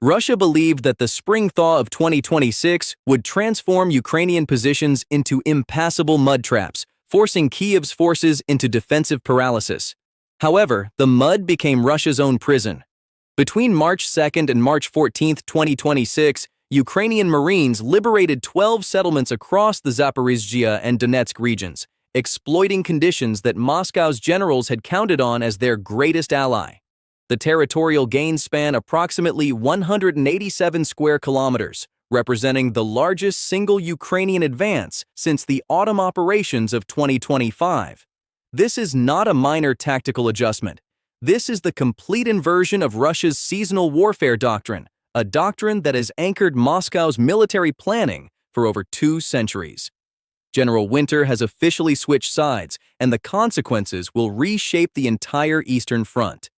Russia believed that the spring thaw of 2026 would transform Ukrainian positions into impassable mud traps, forcing Kyiv's forces into defensive paralysis. However, the mud became Russia's own prison. Between March 2nd and March 14th, 2026, Ukrainian Marines liberated 12 settlements across the Zaporizhzhia and Donetsk regions, exploiting conditions that Moscow's generals had counted on as their greatest ally. The territorial gains span approximately 187 square kilometers, representing the largest single Ukrainian advance since the autumn operations of 2025. This is not a minor tactical adjustment. This is the complete inversion of Russia's seasonal warfare doctrine, a doctrine that has anchored Moscow's military planning for over 2 centuries. General Winter has officially switched sides, and the consequences will reshape the entire Eastern Front.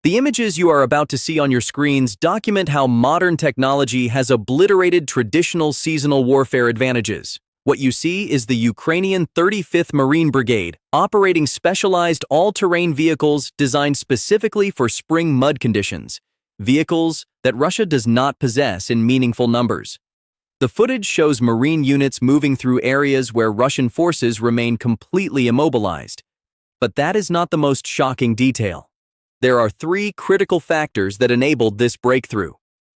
The images you are about to see on your screens document how modern technology has obliterated traditional seasonal warfare advantages. What you see is the Ukrainian 35th Marine Brigade operating specialized all-terrain vehicles designed specifically for spring mud conditions, vehicles that Russia does not possess in meaningful numbers. The footage shows Marine units moving through areas where Russian forces remain completely immobilized. But that is not the most shocking detail. There are 3 critical factors that enabled this breakthrough.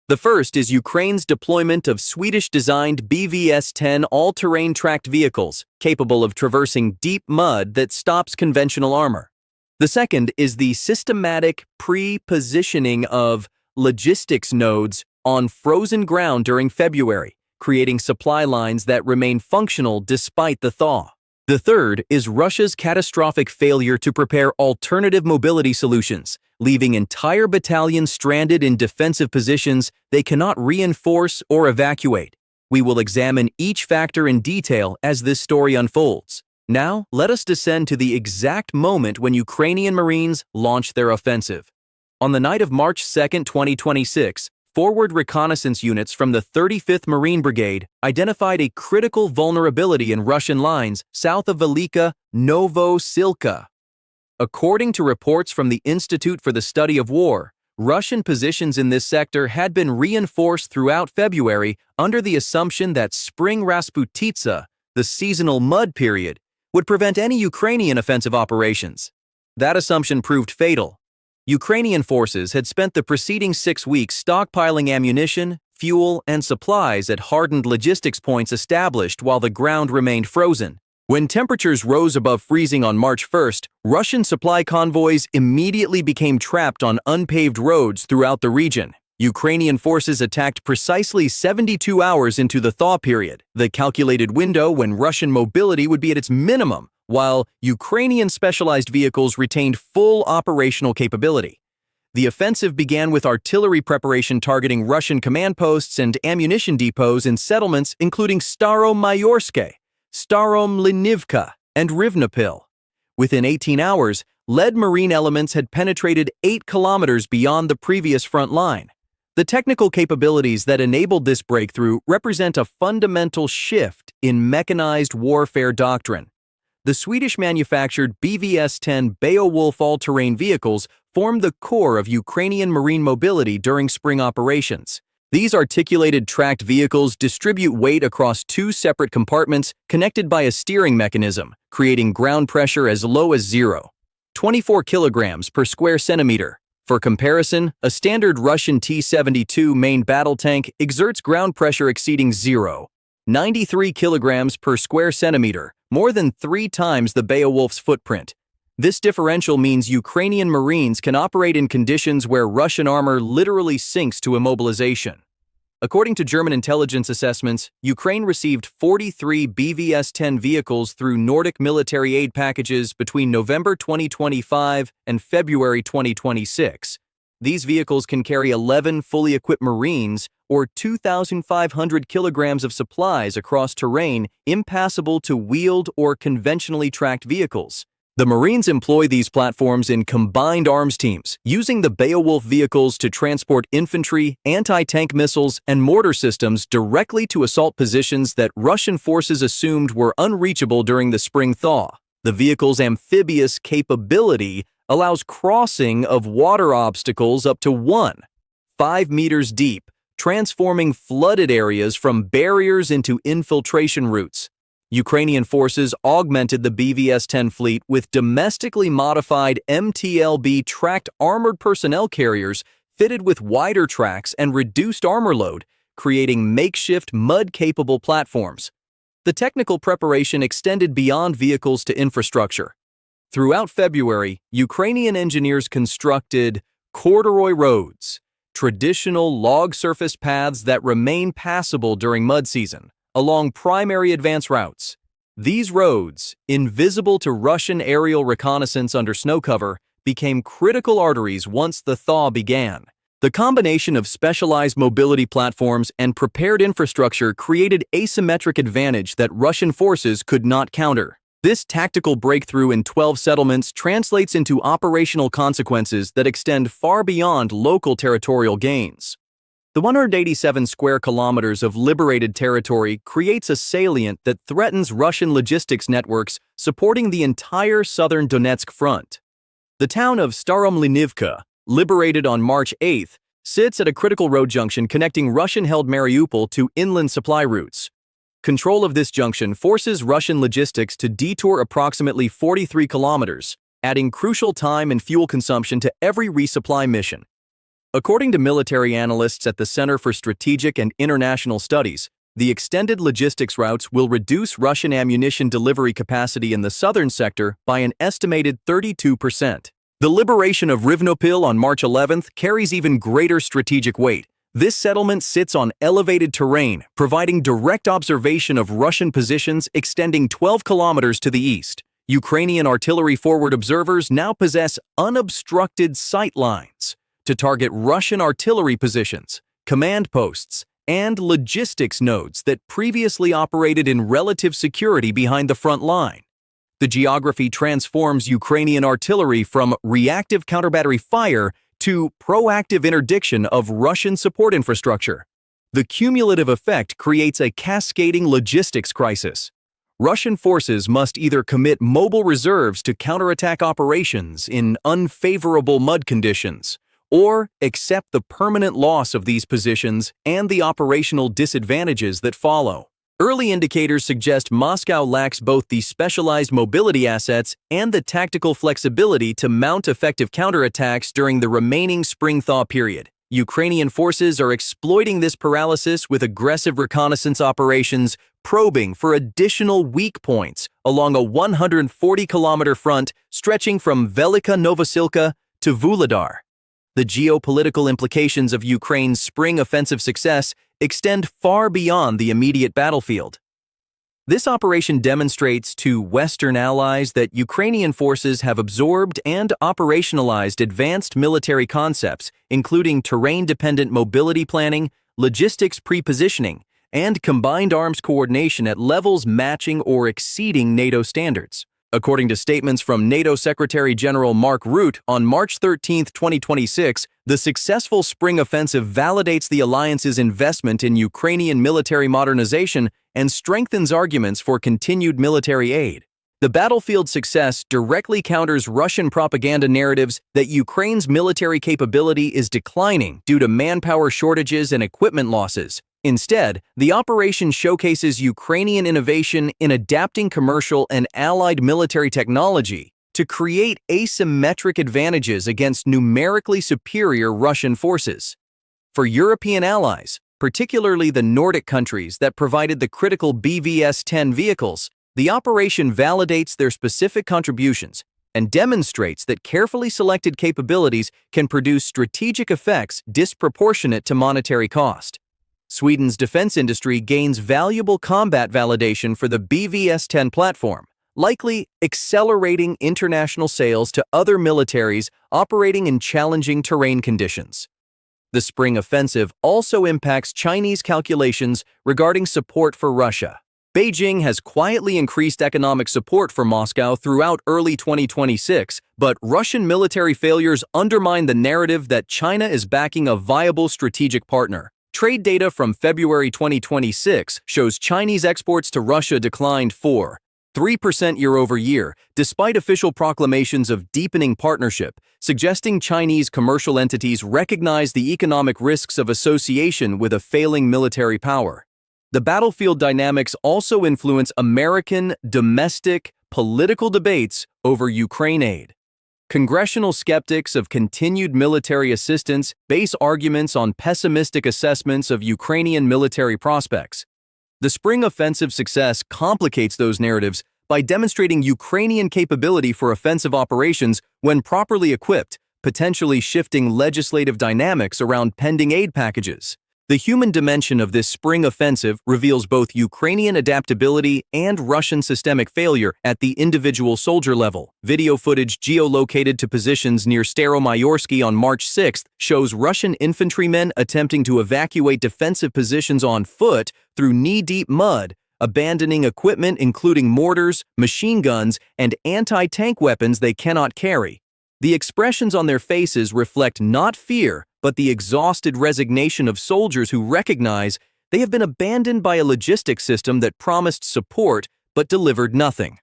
The first is Ukraine's deployment of Swedish-designed BvS-10 all-terrain tracked vehicles capable of traversing deep mud that stops conventional armor. The second is the systematic pre-positioning of logistics nodes on frozen ground during February, creating supply lines that remain functional despite the thaw. The third is Russia's catastrophic failure to prepare alternative mobility solutions, leaving entire battalions stranded in defensive positions they cannot reinforce or evacuate. We will examine each factor in detail as this story unfolds. Now, let us descend to the exact moment when Ukrainian Marines launched their offensive. On the night of March 2, 2026, forward reconnaissance units from the 35th Marine Brigade identified a critical vulnerability in Russian lines south of Velika Novosilka. According to reports from the Institute for the Study of War, Russian positions in this sector had been reinforced throughout February under the assumption that spring Rasputitsa, the seasonal mud period, would prevent any Ukrainian offensive operations. That assumption proved fatal. Ukrainian forces had spent the preceding 6 weeks stockpiling ammunition, fuel, and supplies at hardened logistics points established while the ground remained frozen. When temperatures rose above freezing on March 1st, Russian supply convoys immediately became trapped on unpaved roads throughout the region. Ukrainian forces attacked precisely 72 hours into the thaw period, the calculated window when Russian mobility would be at its minimum, while Ukrainian specialized vehicles retained full operational capability. The offensive began with artillery preparation targeting Russian command posts and ammunition depots in settlements including Staro-Mayorske, Staromlinivka, and Rivnopil. Within 18 hours, lead marine elements had penetrated 8 kilometers beyond the previous front line. The technical capabilities that enabled this breakthrough represent a fundamental shift in mechanized warfare doctrine. The Swedish-manufactured BvS-10 Beowulf all-terrain vehicles formed the core of Ukrainian marine mobility during spring operations. These articulated tracked vehicles distribute weight across 2 separate compartments connected by a steering mechanism, creating ground pressure as low as 0.24 kilograms per square centimeter. For comparison, a standard Russian T-72 main battle tank exerts ground pressure exceeding 0.93 kilograms per square centimeter, more than 3 times the Beowulf's footprint. This differential means Ukrainian Marines can operate in conditions where Russian armor literally sinks to immobilization. According to German intelligence assessments, Ukraine received 43 BvS-10 vehicles through Nordic military aid packages between November 2025 and February 2026. These vehicles can carry 11 fully equipped Marines or 2,500 kilograms of supplies across terrain impassable to wheeled or conventionally tracked vehicles. The Marines employ these platforms in combined arms teams, using the Beowulf vehicles to transport infantry, anti-tank missiles, and mortar systems directly to assault positions that Russian forces assumed were unreachable during the spring thaw. The vehicle's amphibious capability allows crossing of water obstacles up to 1.5 5 meters deep, transforming flooded areas from barriers into infiltration routes. Ukrainian forces augmented the BVS-10 fleet with domestically modified MTLB tracked armored personnel carriers fitted with wider tracks and reduced armor load, creating makeshift mud-capable platforms. The technical preparation extended beyond vehicles to infrastructure. Throughout February, Ukrainian engineers constructed corduroy roads, traditional log surface paths that remain passable during mud season, along primary advance routes. These roads, invisible to Russian aerial reconnaissance under snow cover, became critical arteries once the thaw began. The combination of specialized mobility platforms and prepared infrastructure created asymmetric advantage that Russian forces could not counter. This tactical breakthrough in 12 settlements translates into operational consequences that extend far beyond local territorial gains. The 187 square kilometers of liberated territory creates a salient that threatens Russian logistics networks supporting the entire southern Donetsk front. The town of Staromlynivka, liberated on March 8th, sits at a critical road junction connecting Russian-held Mariupol to inland supply routes. Control of this junction forces Russian logistics to detour approximately 43 kilometers, adding crucial time and fuel consumption to every resupply mission. According to military analysts at the Center for Strategic and International Studies, the extended logistics routes will reduce Russian ammunition delivery capacity in the southern sector by an estimated 32%. The liberation of Rivnopil on March 11th carries even greater strategic weight. This settlement sits on elevated terrain, providing direct observation of Russian positions extending 12 kilometers to the east. Ukrainian artillery forward observers now possess unobstructed sight lines to target Russian artillery positions, command posts, and logistics nodes that previously operated in relative security behind the front line. The geography transforms Ukrainian artillery from reactive counterbattery fire to proactive interdiction of Russian support infrastructure. The cumulative effect creates a cascading logistics crisis. Russian forces must either commit mobile reserves to counterattack operations in unfavorable mud conditions, or accept the permanent loss of these positions and the operational disadvantages that follow. Early indicators suggest Moscow lacks both the specialized mobility assets and the tactical flexibility to mount effective counterattacks during the remaining spring thaw period. Ukrainian forces are exploiting this paralysis with aggressive reconnaissance operations, probing for additional weak points along a 140-kilometer front stretching from Velika Novosilka to Vuhledar. The geopolitical implications of Ukraine's spring offensive success extend far beyond the immediate battlefield. This operation demonstrates to Western allies that Ukrainian forces have absorbed and operationalized advanced military concepts, including terrain-dependent mobility planning, logistics pre-positioning, and combined arms coordination at levels matching or exceeding NATO standards. According to statements from NATO Secretary General Mark Rutte on March 13, 2026, the successful spring offensive validates the alliance's investment in Ukrainian military modernization and strengthens arguments for continued military aid. The battlefield success directly counters Russian propaganda narratives that Ukraine's military capability is declining due to manpower shortages and equipment losses. Instead, the operation showcases Ukrainian innovation in adapting commercial and allied military technology to create asymmetric advantages against numerically superior Russian forces. For European allies, particularly the Nordic countries that provided the critical BVS-10 vehicles, the operation validates their specific contributions and demonstrates that carefully selected capabilities can produce strategic effects disproportionate to monetary cost. Sweden's defense industry gains valuable combat validation for the BVS-10 platform, likely accelerating international sales to other militaries operating in challenging terrain conditions. The spring offensive also impacts Chinese calculations regarding support for Russia. Beijing has quietly increased economic support for Moscow throughout early 2026, but Russian military failures undermine the narrative that China is backing a viable strategic partner. Trade data from February 2026 shows Chinese exports to Russia declined 3% year-over-year, despite official proclamations of deepening partnership, suggesting Chinese commercial entities recognize the economic risks of association with a failing military power. The battlefield dynamics also influence American, domestic, political debates over Ukraine aid. Congressional skeptics of continued military assistance base arguments on pessimistic assessments of Ukrainian military prospects. The spring offensive success complicates those narratives by demonstrating Ukrainian capability for offensive operations when properly equipped, potentially shifting legislative dynamics around pending aid packages. The human dimension of this spring offensive reveals both Ukrainian adaptability and Russian systemic failure at the individual soldier level. Video footage geolocated to positions near Staromayorsky on March 6 shows Russian infantrymen attempting to evacuate defensive positions on foot through knee-deep mud, abandoning equipment including mortars, machine guns, and anti-tank weapons they cannot carry. The expressions on their faces reflect not fear, but the exhausted resignation of soldiers who recognize they have been abandoned by a logistics system that promised support but delivered nothing.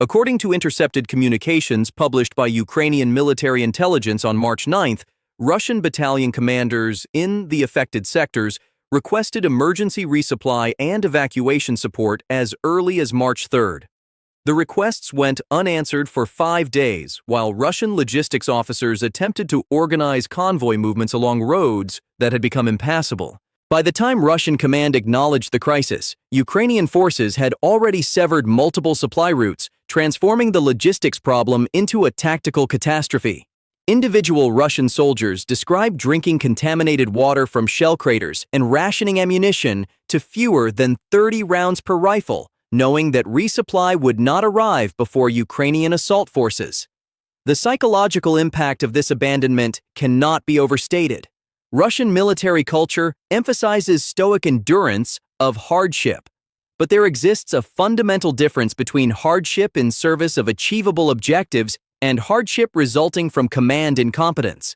According to intercepted communications published by Ukrainian military intelligence on March 9, Russian battalion commanders in the affected sectors requested emergency resupply and evacuation support as early as March 3. The requests went unanswered for 5 days, while Russian logistics officers attempted to organize convoy movements along roads that had become impassable. By the time Russian command acknowledged the crisis, Ukrainian forces had already severed multiple supply routes, transforming the logistics problem into a tactical catastrophe. Individual Russian soldiers described drinking contaminated water from shell craters and rationing ammunition to fewer than 30 rounds per rifle, knowing that resupply would not arrive before Ukrainian assault forces. The psychological impact of this abandonment cannot be overstated. Russian military culture emphasizes stoic endurance of hardship, but there exists a fundamental difference between hardship in service of achievable objectives and hardship resulting from command incompetence.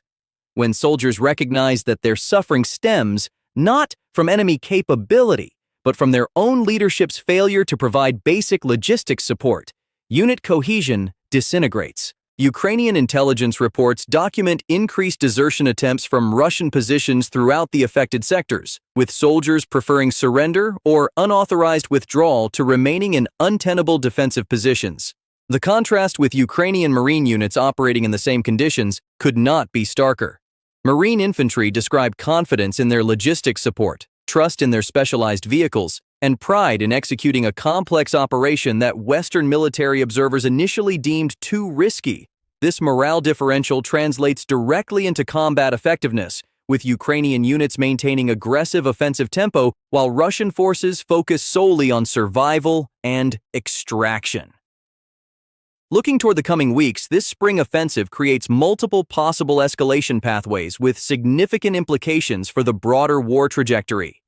When soldiers recognize that their suffering stems not from enemy capability, but from their own leadership's failure to provide basic logistics support, unit cohesion disintegrates. Ukrainian intelligence reports document increased desertion attempts from Russian positions throughout the affected sectors, with soldiers preferring surrender or unauthorized withdrawal to remaining in untenable defensive positions. The contrast with Ukrainian Marine units operating in the same conditions could not be starker. Marine infantry described confidence in their logistics support, trust in their specialized vehicles, and pride in executing a complex operation that Western military observers initially deemed too risky. This morale differential translates directly into combat effectiveness, with Ukrainian units maintaining aggressive offensive tempo while Russian forces focus solely on survival and extraction. Looking toward the coming weeks, this spring offensive creates multiple possible escalation pathways with significant implications for the broader war trajectory.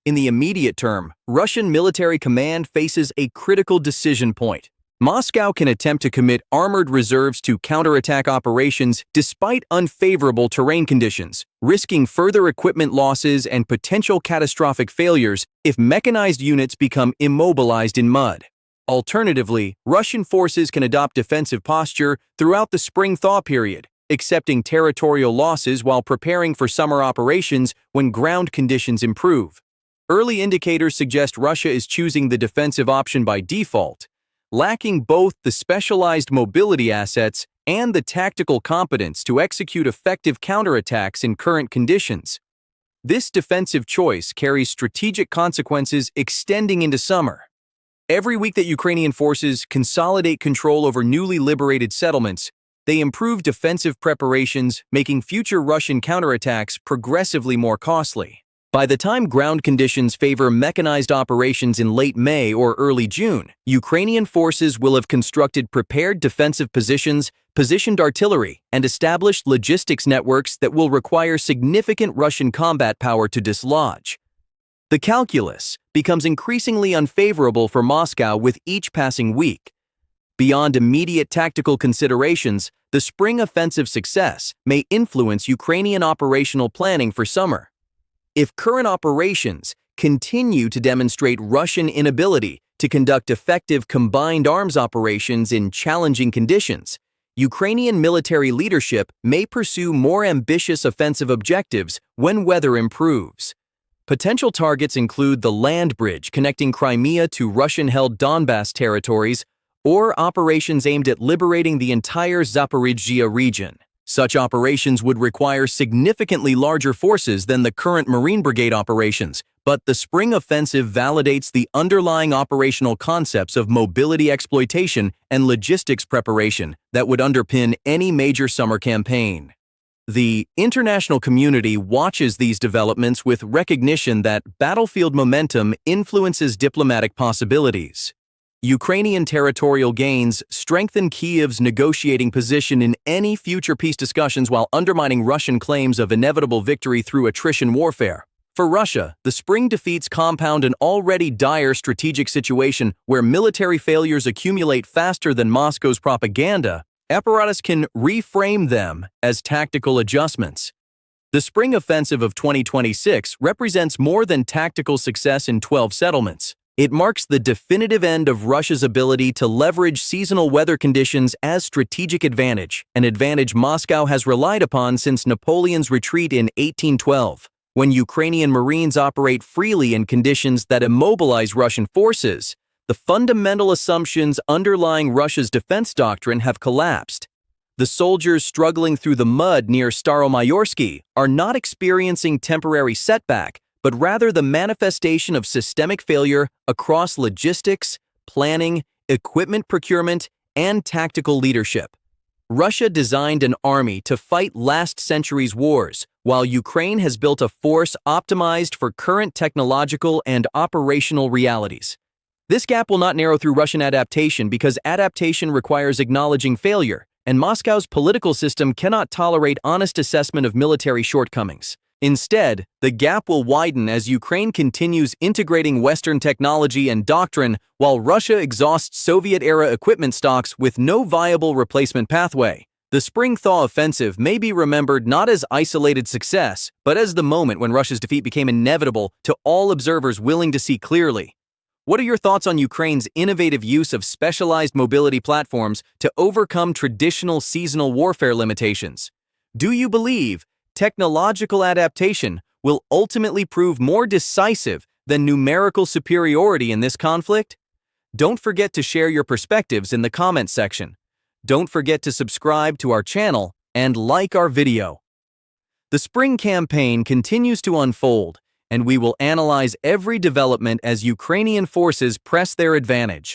In the immediate term, Russian military command faces a critical decision point. Moscow can attempt to commit armored reserves to counterattack operations despite unfavorable terrain conditions, risking further equipment losses and potential catastrophic failures if mechanized units become immobilized in mud. Alternatively, Russian forces can adopt defensive posture throughout the spring thaw period, accepting territorial losses while preparing for summer operations when ground conditions improve. Early indicators suggest Russia is choosing the defensive option by default, lacking both the specialized mobility assets and the tactical competence to execute effective counterattacks in current conditions. This defensive choice carries strategic consequences extending into summer. Every week that Ukrainian forces consolidate control over newly liberated settlements, they improve defensive preparations, making future Russian counterattacks progressively more costly. By the time ground conditions favor mechanized operations in late May or early June, Ukrainian forces will have constructed prepared defensive positions, positioned artillery, and established logistics networks that will require significant Russian combat power to dislodge. The calculus becomes increasingly unfavorable for Moscow with each passing week. Beyond immediate tactical considerations, the spring offensive success may influence Ukrainian operational planning for summer. If current operations continue to demonstrate Russian inability to conduct effective combined arms operations in challenging conditions, Ukrainian military leadership may pursue more ambitious offensive objectives when weather improves. Potential targets include the land bridge connecting Crimea to Russian-held Donbas territories or operations aimed at liberating the entire Zaporizhzhia region. Such operations would require significantly larger forces than the current Marine Brigade operations, but the spring offensive validates the underlying operational concepts of mobility exploitation and logistics preparation that would underpin any major summer campaign. The international community watches these developments with recognition that battlefield momentum influences diplomatic possibilities. Ukrainian territorial gains strengthen Kyiv's negotiating position in any future peace discussions while undermining Russian claims of inevitable victory through attrition warfare. For Russia, the spring defeats compound an already dire strategic situation where military failures accumulate faster than Moscow's propaganda. Apparatus can reframe them as tactical adjustments. The spring offensive of 2026 represents more than tactical success in 12 settlements. It marks the definitive end of Russia's ability to leverage seasonal weather conditions as strategic advantage, an advantage Moscow has relied upon since Napoleon's retreat in 1812. When Ukrainian Marines operate freely in conditions that immobilize Russian forces, the fundamental assumptions underlying Russia's defense doctrine have collapsed. The soldiers struggling through the mud near Staromayorsky are not experiencing temporary setback, but rather the manifestation of systemic failure across logistics, planning, equipment procurement, and tactical leadership. Russia designed an army to fight last century's wars, while Ukraine has built a force optimized for current technological and operational realities. This gap will not narrow through Russian adaptation because adaptation requires acknowledging failure, and Moscow's political system cannot tolerate honest assessment of military shortcomings. Instead, the gap will widen as Ukraine continues integrating Western technology and doctrine while Russia exhausts Soviet-era equipment stocks with no viable replacement pathway. The spring thaw offensive may be remembered not as isolated success, but as the moment when Russia's defeat became inevitable to all observers willing to see clearly. What are your thoughts on Ukraine's innovative use of specialized mobility platforms to overcome traditional seasonal warfare limitations? Do you believe technological adaptation will ultimately prove more decisive than numerical superiority in this conflict? Don't forget to share your perspectives in the comments section. Don't forget to subscribe to our channel and like our video. The spring campaign continues to unfold, and we will analyze every development as Ukrainian forces press their advantage.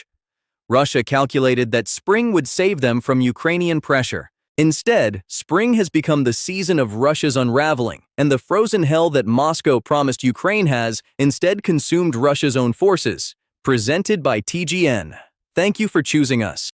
Russia calculated that spring would save them from Ukrainian pressure. Instead, spring has become the season of Russia's unraveling, and the frozen hell that Moscow promised Ukraine has instead consumed Russia's own forces. Presented by TGN. Thank you for choosing us.